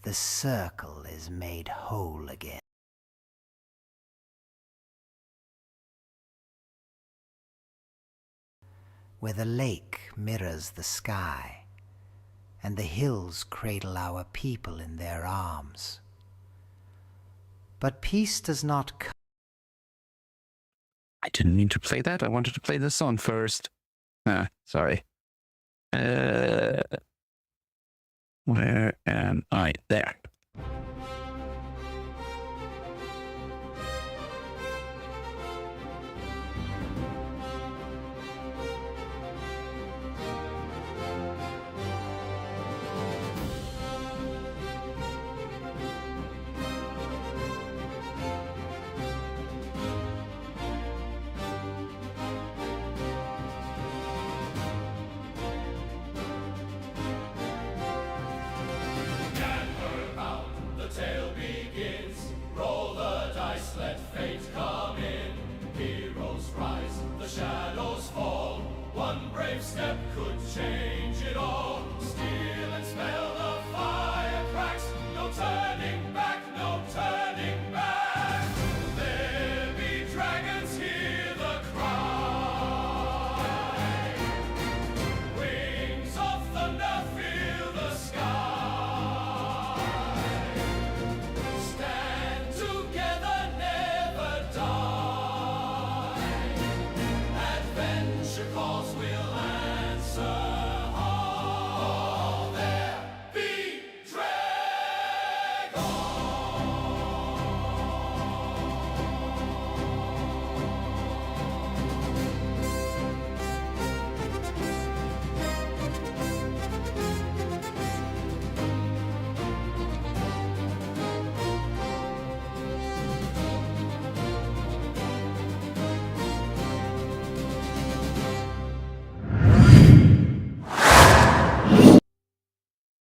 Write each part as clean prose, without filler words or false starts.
the circle is made whole again. Where the lake mirrors the sky, and the hills cradle our people in their arms. But peace does not come. I didn't mean to play that. I wanted to play this song first. Sorry. Where am I? There.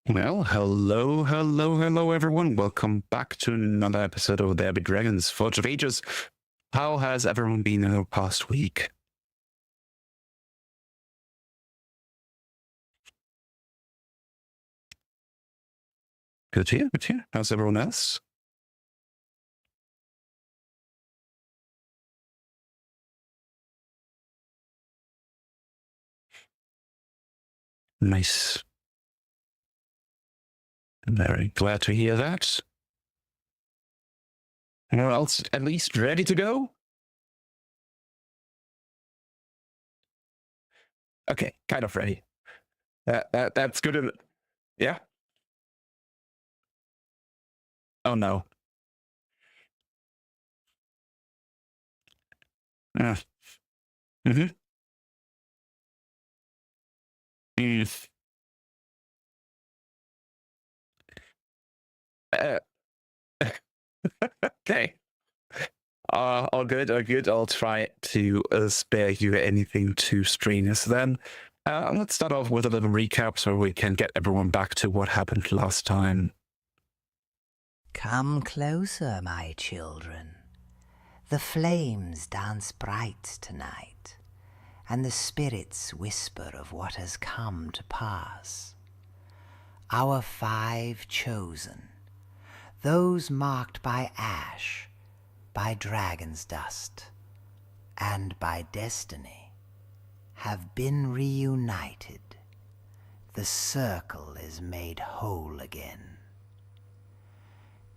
Well, hello, everyone. Welcome back to another episode of There Be Dragons, Forge of Ages. How has everyone been in the past week? Good to hear, good to hear. How's everyone else? Nice. Very glad to hear that. Anyone else at least ready to go? Okay, kind of ready. That's good. Yeah? Oh no. Mm-hmm. Mm. Okay. All good, all good. I'll try to spare you anything too strenuous then. Let's start off with a little recap so we can get everyone back to what happened last time. Come closer, my children. The flames dance bright tonight, and the spirits whisper of what has come to pass. Our 5 chosen, those marked by ash, by dragon's dust, and by destiny, have been reunited. The circle is made whole again.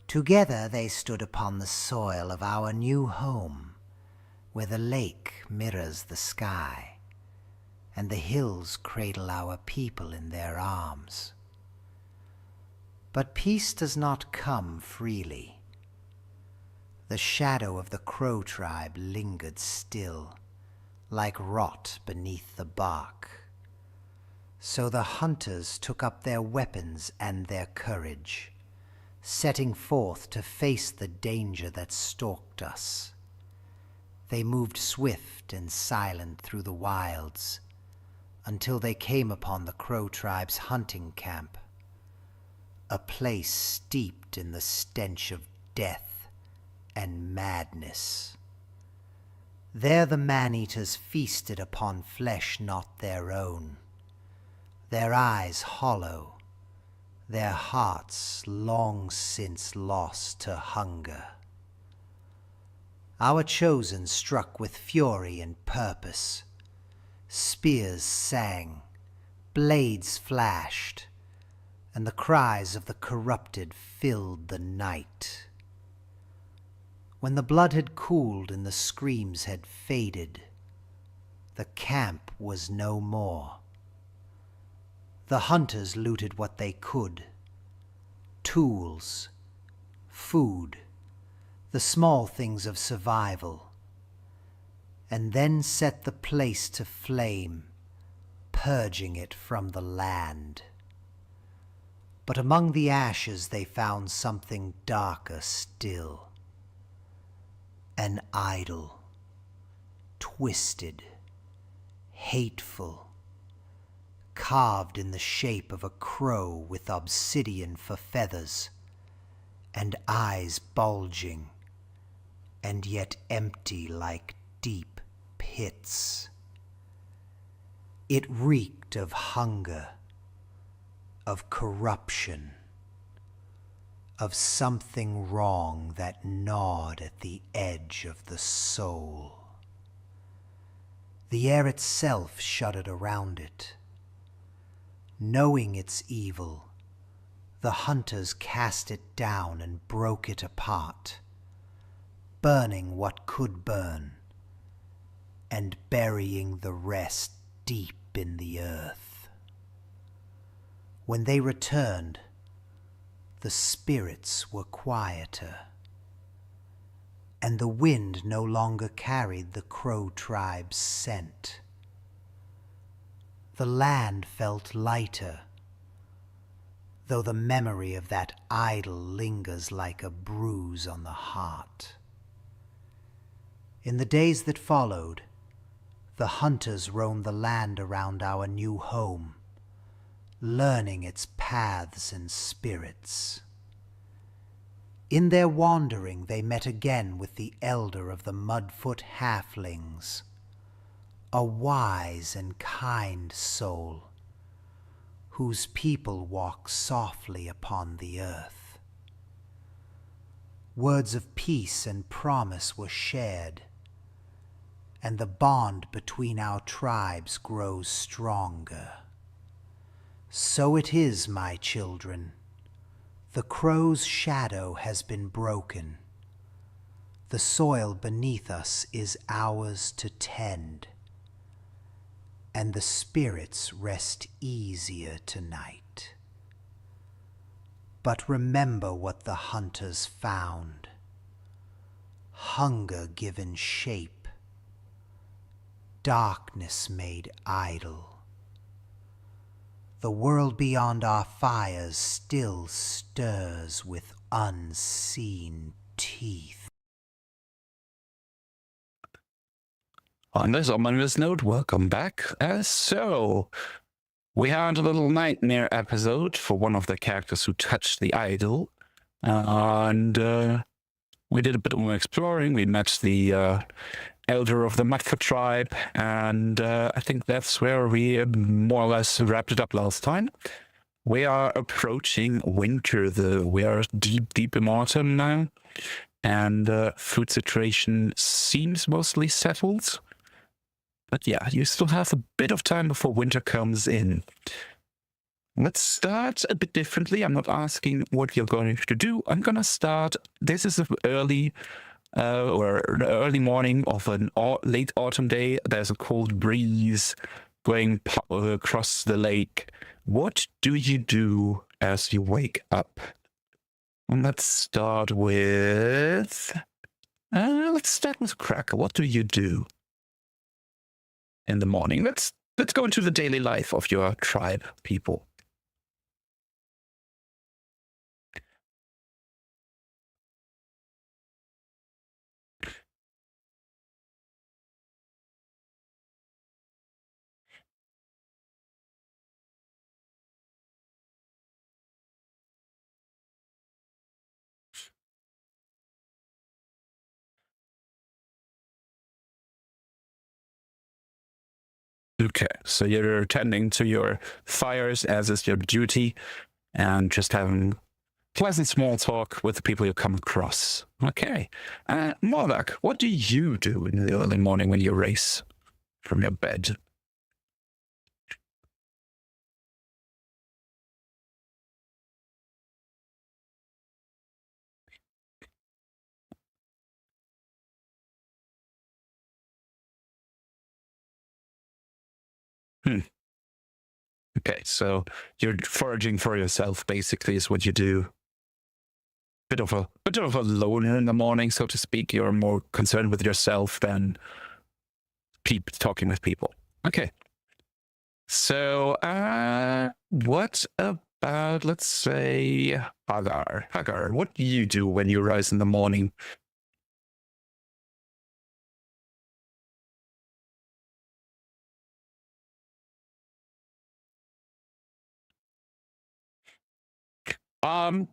Together they stood upon the soil of our new home, where the lake mirrors the sky, and the hills cradle our people in their arms. But peace does not come freely. The shadow of the Crow tribe lingered still, like rot beneath the bark. So the hunters took up their weapons and their courage, setting forth to face the danger that stalked us. They moved swift and silent through the wilds, until they came upon the Crow tribe's hunting camp, a place steeped in the stench of death and madness. There the man-eaters feasted upon flesh not their own, their eyes hollow, their hearts long since lost to hunger. Our chosen struck with fury and purpose. Spears sang, blades flashed, and the cries of the corrupted filled the night. When the blood had cooled and the screams had faded, the camp was no more. The hunters looted what they could: tools, food, the small things of survival, and then set the place to flame, purging it from the land. But among the ashes they found something darker still. An idol, twisted, hateful, carved in the shape of a crow with obsidian for feathers, and eyes bulging, and yet empty like deep pits. It reeked of hunger, of corruption, of something wrong that gnawed at the edge of the soul. The air itself shuddered around it. Knowing its evil, the hunters cast it down and broke it apart, burning what could burn, and burying the rest deep in the earth. When they returned, the spirits were quieter, and the wind no longer carried the Crow tribe's scent. The land felt lighter, though the memory of that idol lingers like a bruise on the heart. In the days that followed, the hunters roamed the land around our new home, learning its paths and spirits. In their wandering they met again with the elder of the Mudfoot halflings, a wise and kind soul, whose people walk softly upon the earth. Words of peace and promise were shared, and the bond between our tribes grows stronger. So it is, my children. The crow's shadow has been broken. The soil beneath us is ours to tend, and the spirits rest easier tonight. But remember what the hunters found: hunger given shape, darkness made idle. The world beyond our fires still stirs with unseen teeth. On this ominous note, welcome back. So, we had a little nightmare episode for one of the characters who touched the idol. And we did a bit more exploring. We met the elder of the Mudfoot tribe, and I think that's where we more or less wrapped it up last time. We are approaching winter, though. We are deep in autumn now, and food situation seems mostly settled. But yeah, you still have a bit of time before winter comes in. Let's start a bit differently. I'm not asking what you're going to do. I'm going to start. This is an early morning of an late autumn day. There's a cold breeze going across the lake. What do you do as you wake up? And let's start with Cracker. What do you do in the morning? Let's go into the daily life of your tribe people. Okay, so you're tending to your fires as is your duty, and just having pleasant small talk with the people you come across. Okay. Marvak, what do you do in the early morning when you race from your bed? Okay, so you're foraging for yourself, basically, is what you do. Bit of a loner in the morning, so to speak. You're more concerned with yourself than talking with people. Okay. So, what about, let's say, Hagar? Hagar, what do you do when you rise in the morning?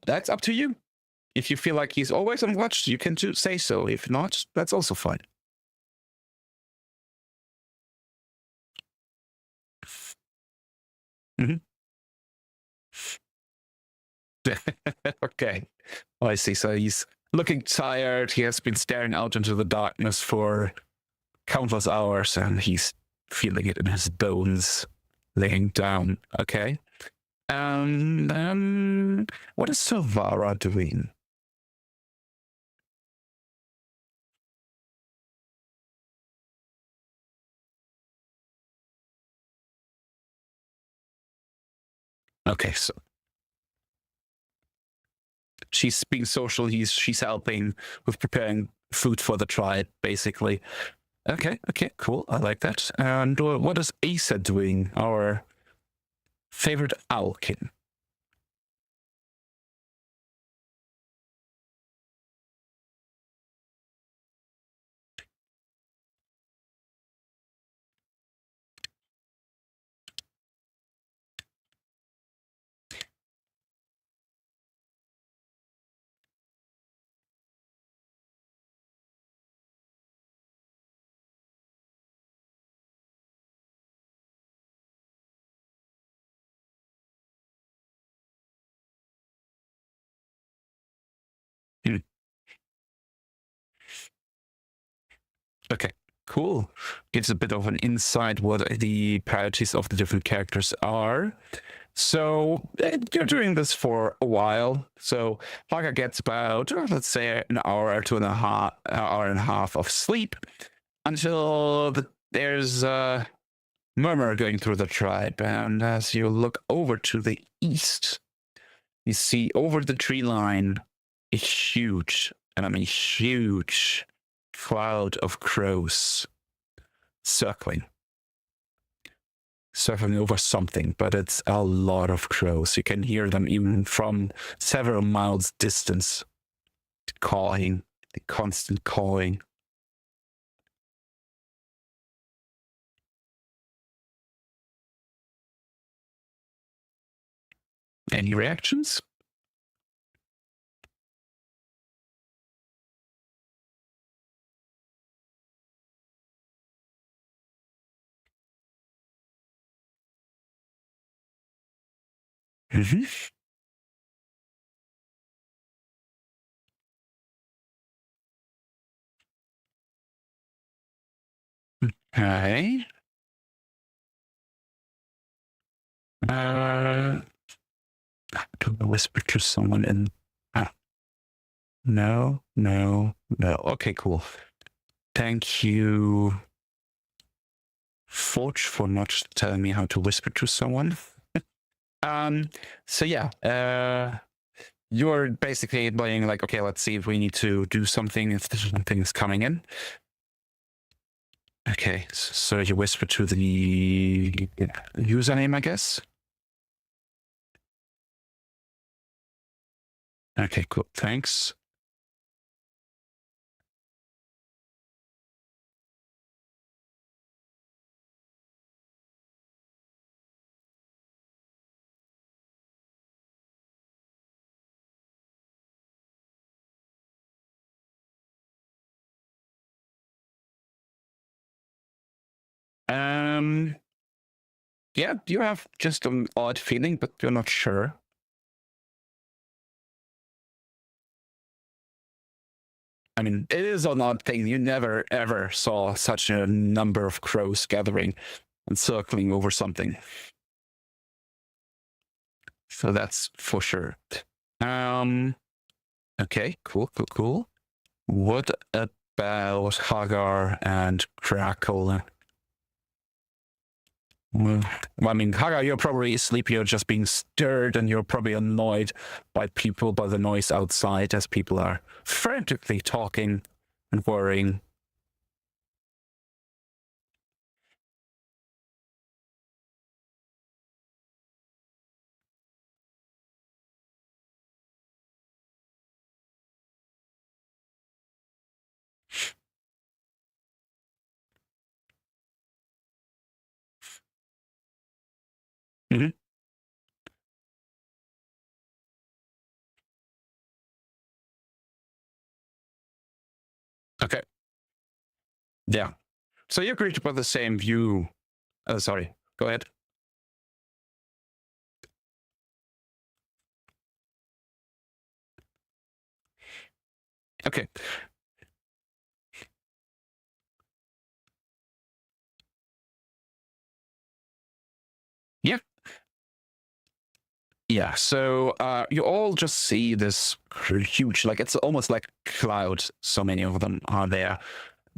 That's up to you. If you feel like he's always on watch, you can say so. If not, that's also fine. Mm-hmm. Okay. Oh, I see. So he's looking tired. He has been staring out into the darkness for countless hours and he's feeling it in his bones, laying down. Okay. What is Silvara doing? Okay, so she's being social. She's helping with preparing food for the tribe, basically. Okay, cool. I like that. And what is Asa doing? Our favorite owlkin. Hmm. Okay, cool. Gives a bit of an insight what the priorities of the different characters are. So you're doing this for a while. So Haga gets about, let's say, an hour to hour and a half of sleep until there's a murmur going through the tribe. And as you look over to the east, you see over the tree line a huge, and I mean huge, cloud of crows circling over something, but it's a lot of crows. You can hear them even from several miles distance, cawing, the constant cawing. Any reactions? Mm-hmm. Okay. Do I whisper to someone in? No. Okay, cool. Thank you, Forge, for not telling me how to whisper to someone. So yeah, you're basically playing like, okay, let's see if we need to do something, if something is coming in. Okay, so you whisper to the username, I guess. Okay, cool. Thanks. Yeah, you have just an odd feeling, but you're not sure. I mean, it is an odd thing. You never ever saw such a number of crows gathering and circling over something. So that's for sure. Um. Okay. Cool. Cool. Cool. What about Hagar and Crackle? Well, I mean, Hagar, you're probably asleep. You're just being stirred, and you're probably annoyed by people, by the noise outside, as people are frantically talking and worrying. Mm-hmm. Okay. Yeah. So you agreed about the same view. Sorry. Go ahead. Okay. Yeah. Yeah. So you all just see this huge, like it's almost like clouds. So many of them are there,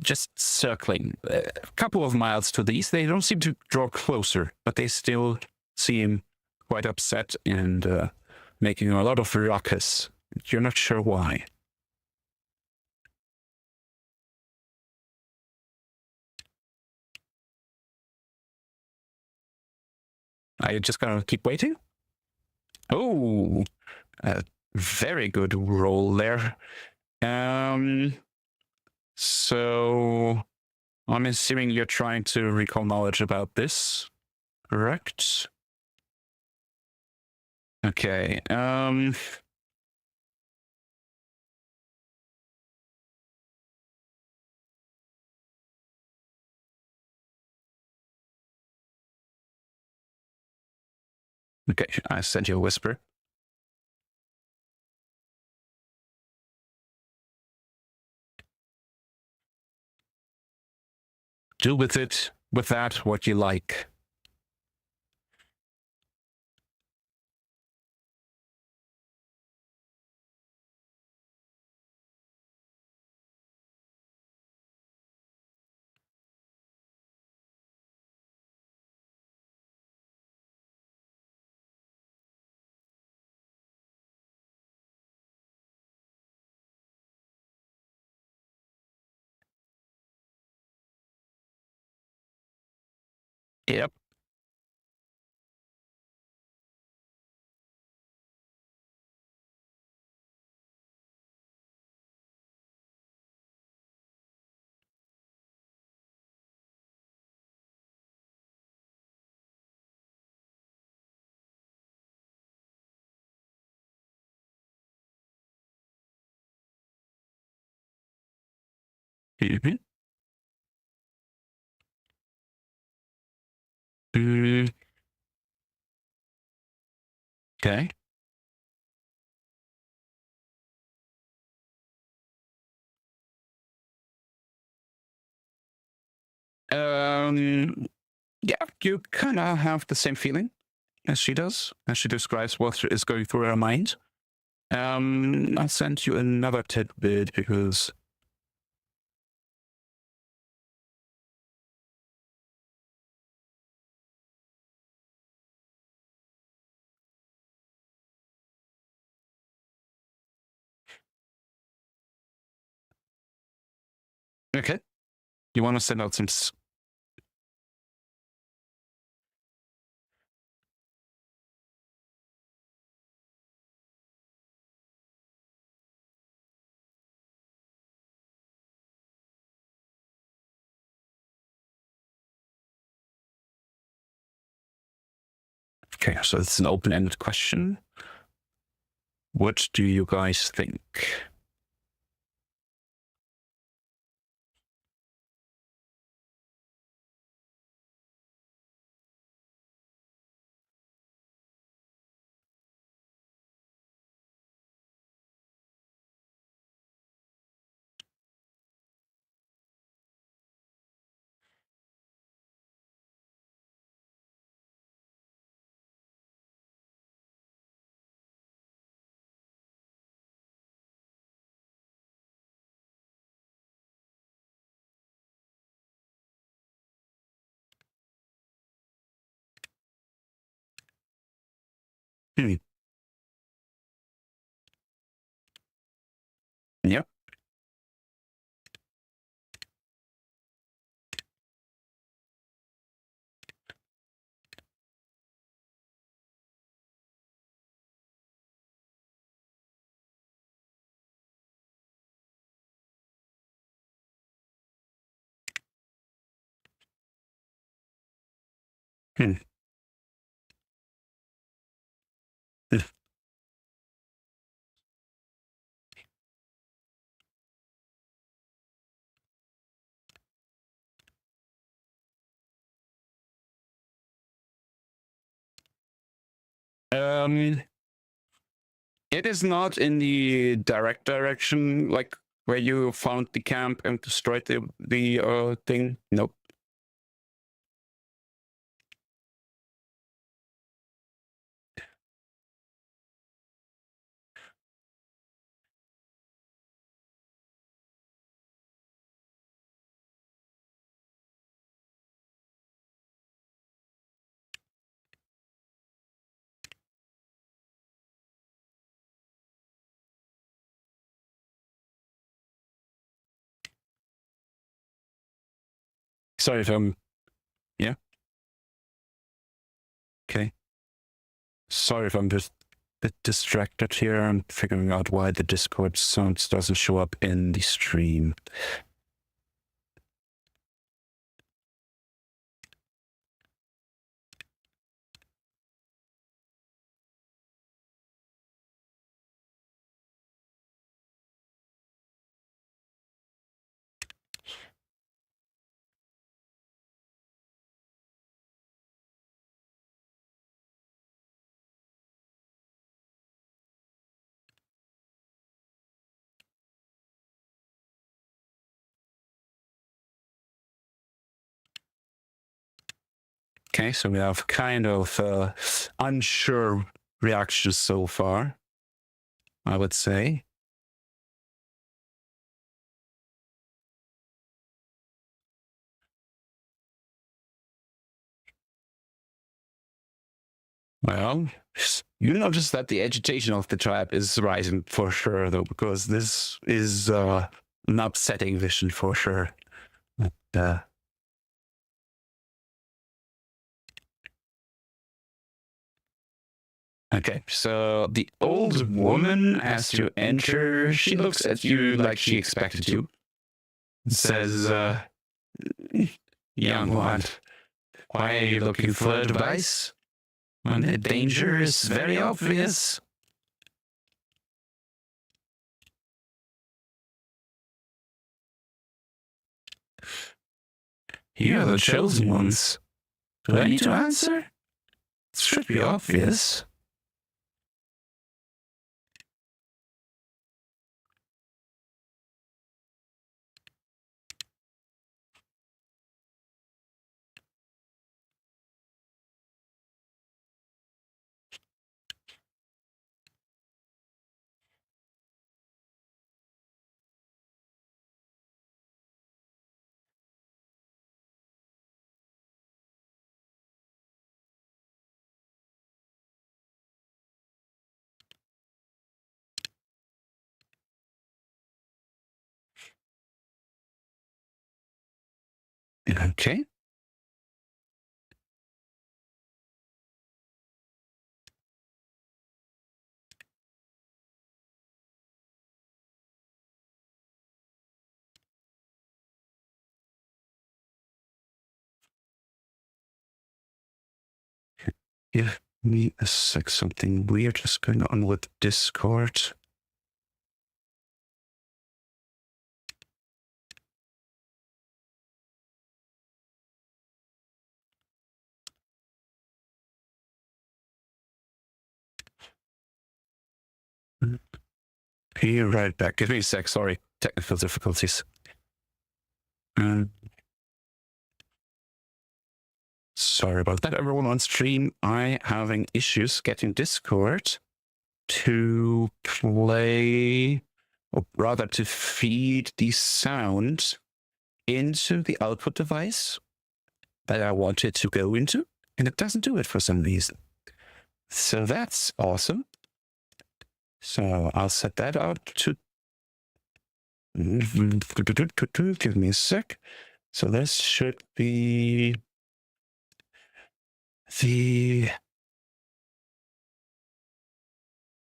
just circling a couple of miles to the east. They don't seem to draw closer, but they still seem quite upset and making a lot of ruckus. You're not sure why. Are you just gonna keep waiting? Oh, a very good roll there. So I'm assuming you're trying to recall knowledge about this, correct? Okay. Okay, I sent you a whisper. Do with it, with that, what you like. Yep. Mhm. Okay. Yeah, you kind of have the same feeling as she does, as she describes what is going through her mind. I sent you another tidbit because. Okay. You want to send out some. Okay, so it's an open ended question. What do you guys think? Hmm. Um, it is not in the direct direction, like where you found the camp and destroyed the thing. Nope. Sorry if I'm. Yeah. Okay. Sorry if I'm just a bit distracted here. I'm figuring out why the Discord sounds doesn't show up in the stream. Okay, so we have kind of unsure reactions so far, I would say. Well, you notice that the agitation of the tribe is rising for sure, though, because this is an upsetting vision for sure. But, okay, so the old woman, as you enter, she looks at you like she expected you. Says, young one, why are you looking for advice? When the danger is very obvious. You are the chosen ones. Do I need to answer? It should be obvious. Okay. Give me a sec. Something weird is going on with Discord. Be right back. Give me a sec. Sorry. Technical difficulties. Sorry about that, everyone on stream. I having issues getting Discord to play, or rather to feed the sound into the output device that I want it to go into, and it doesn't do it for some reason. So that's awesome. So I'll set that out to... Give me a sec. So this should be the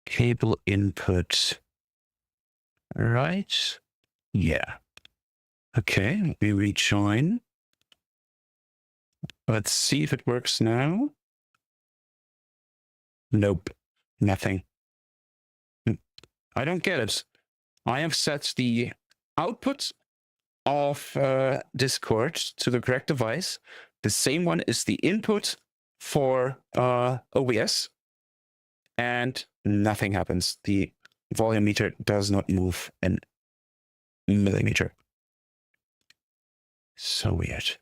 cable input, right? Yeah. Okay, we rejoin. Let's see if it works now. Nope, nothing. I don't get it. I have set the output of Discord to the correct device. The same one is the input for OBS, and nothing happens. The volume meter does not move an millimeter. So weird.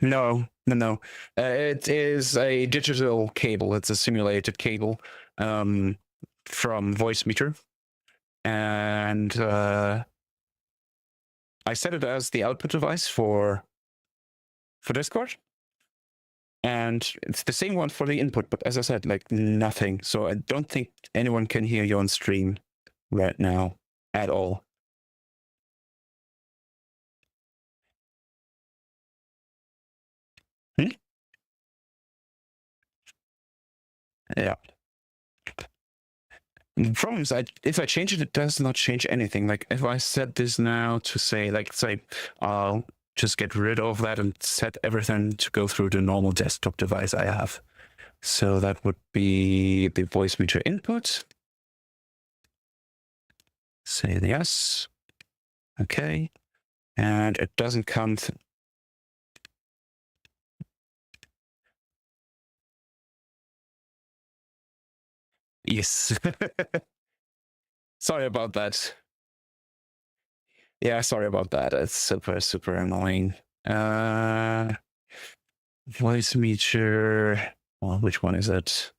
No. It is a digital cable. It's a simulated cable from Voicemeeter. And I set it as the output device for Discord. And it's the same one for the input, but as I said, like nothing. So I don't think anyone can hear you on stream right now at all. Yeah. The problem is, if I change it, it does not change anything. Like if I set this now to say, I'll just get rid of that and set everything to go through the normal desktop device I have. So that would be the Voicemeeter input. Say yes. Okay. And it doesn't come. Yes. Sorry about that. Yeah, sorry about that. It's super, super annoying. Voicemeeter. Well, which one is it?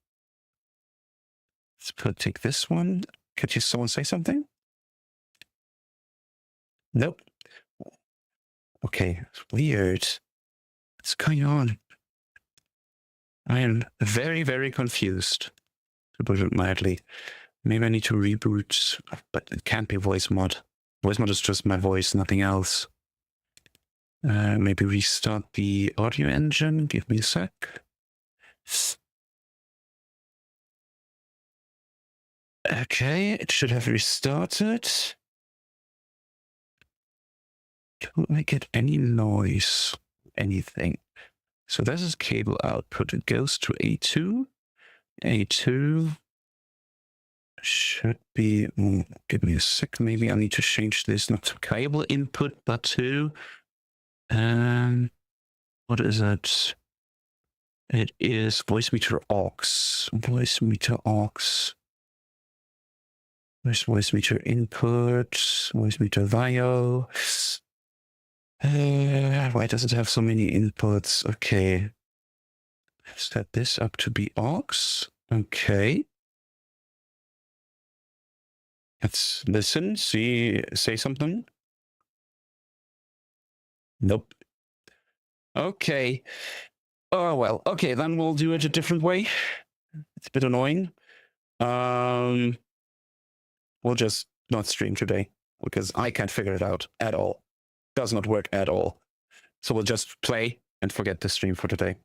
Let's take this one. Could you someone say something? Nope. Okay, it's weird. What's going on? I am very, very confused, to put it mildly. Maybe I need to reboot, but it can't be voice mod. Voice mod is just my voice, nothing else. Maybe restart the audio engine. Give me a sec. Okay, it should have restarted. Don't I get any noise? Anything? So this is cable output. It goes to A2. A2 should be. Give me a sec. Maybe I need to change this not to cable input, but to. What is it? It is Voicemeeter aux. Voicemeeter aux. Where's Voicemeeter input? Voicemeter VIO. Why does it have so many inputs? Okay. Set this up to be aux. Okay. Let's listen, see, say something. Nope. Okay. Oh, well. Okay, then we'll do it a different way. It's a bit annoying. We'll just not stream today because I can't figure it out at all. Does not work at all. So we'll just play and forget the stream for today.